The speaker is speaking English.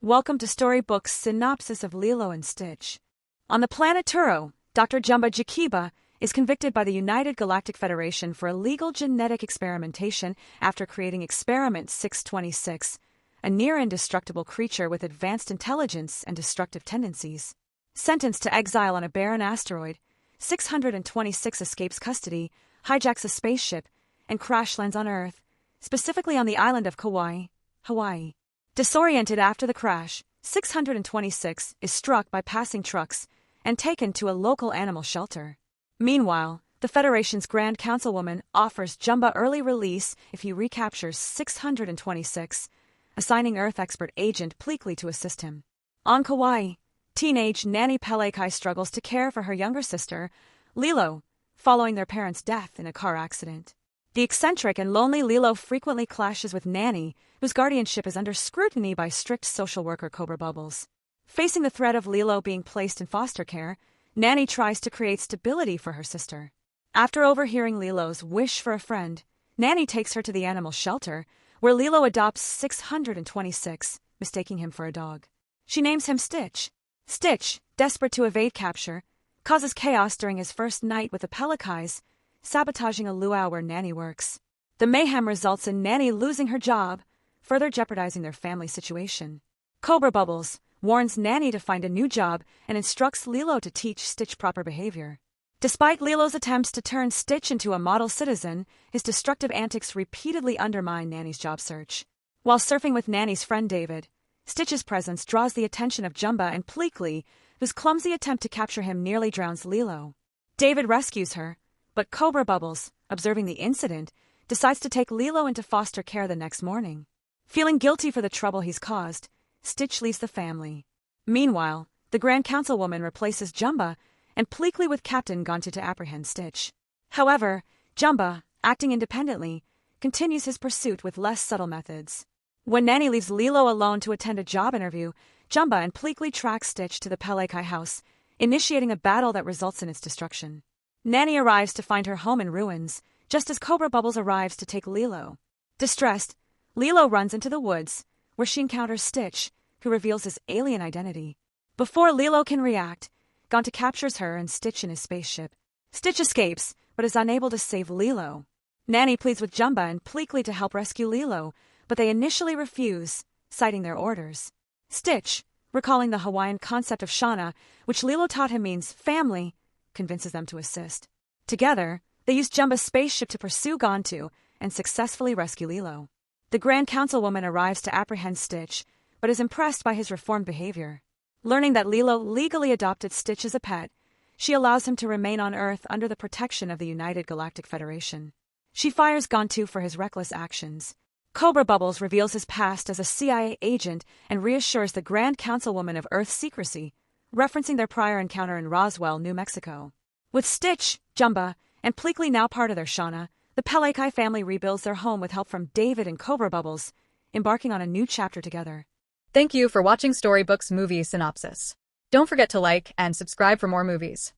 Welcome to Storybook's Synopsis of Lilo and Stitch. On the planet Turo, Dr. Jumba Jakiba is convicted by the United Galactic Federation for illegal genetic experimentation after creating Experiment 626, a near-indestructible creature with advanced intelligence and destructive tendencies. Sentenced to exile on a barren asteroid, 626 escapes custody, hijacks a spaceship, and crash lands on Earth, specifically on the island of Kauai, Hawaii. Disoriented after the crash, 626 is struck by passing trucks and taken to a local animal shelter. Meanwhile, the Federation's Grand Councilwoman offers Jumba early release if he recaptures 626, assigning Earth expert agent Pelekai to assist him. On Kauai, teenage nanny Pelekai struggles to care for her younger sister, Lilo, following their parents' death in a car accident. The eccentric and lonely Lilo frequently clashes with Nanny, whose guardianship is under scrutiny by strict social worker Cobra Bubbles. Facing the threat of Lilo being placed in foster care, Nanny tries to create stability for her sister. After overhearing Lilo's wish for a friend, Nanny takes her to the animal shelter, where Lilo adopts 626, mistaking him for a dog. She names him Stitch. Stitch, desperate to evade capture, causes chaos during his first night with the Pelekais, sabotaging a luau where Nanny works. The mayhem results in Nanny losing her job, further jeopardizing their family situation. Cobra Bubbles warns Nanny to find a new job and instructs Lilo to teach Stitch proper behavior. Despite Lilo's attempts to turn Stitch into a model citizen, his destructive antics repeatedly undermine Nanny's job search. While surfing with Nanny's friend David, Stitch's presence draws the attention of Jumba and Pelekai, whose clumsy attempt to capture him nearly drowns Lilo. David rescues her, but Cobra Bubbles, observing the incident, decides to take Lilo into foster care the next morning. Feeling guilty for the trouble he's caused, Stitch leaves the family. Meanwhile, the Grand Councilwoman replaces Jumba and Pelekai with Captain Gontu to apprehend Stitch. However, Jumba, acting independently, continues his pursuit with less subtle methods. When Nanny leaves Lilo alone to attend a job interview, Jumba and Pelekai track Stitch to the Pelekai house, initiating a battle that results in its destruction. Nanny arrives to find her home in ruins, just as Cobra Bubbles arrives to take Lilo. Distressed, Lilo runs into the woods, where she encounters Stitch, who reveals his alien identity. Before Lilo can react, Gontu captures her and Stitch in his spaceship. Stitch escapes, but is unable to save Lilo. Nanny pleads with Jumba and Pelekai to help rescue Lilo, but they initially refuse, citing their orders. Stitch, recalling the Hawaiian concept of Shana, which Lilo taught him means family, convinces them to assist. Together, they use Jumba's spaceship to pursue Gontu and successfully rescue Lilo. The Grand Councilwoman arrives to apprehend Stitch, but is impressed by his reformed behavior. Learning that Lilo legally adopted Stitch as a pet, she allows him to remain on Earth under the protection of the United Galactic Federation. She fires Gontu for his reckless actions. Cobra Bubbles reveals his past as a CIA agent and reassures the Grand Councilwoman of Earth's secrecy, referencing their prior encounter in Roswell, New Mexico. With Stitch, Jumba, and Pelekai now part of their Shana, the Pelekai family rebuilds their home with help from David and Cobra Bubbles, embarking on a new chapter together. Thank you for watching Storybook's movie synopsis. Don't forget to like and subscribe for more movies.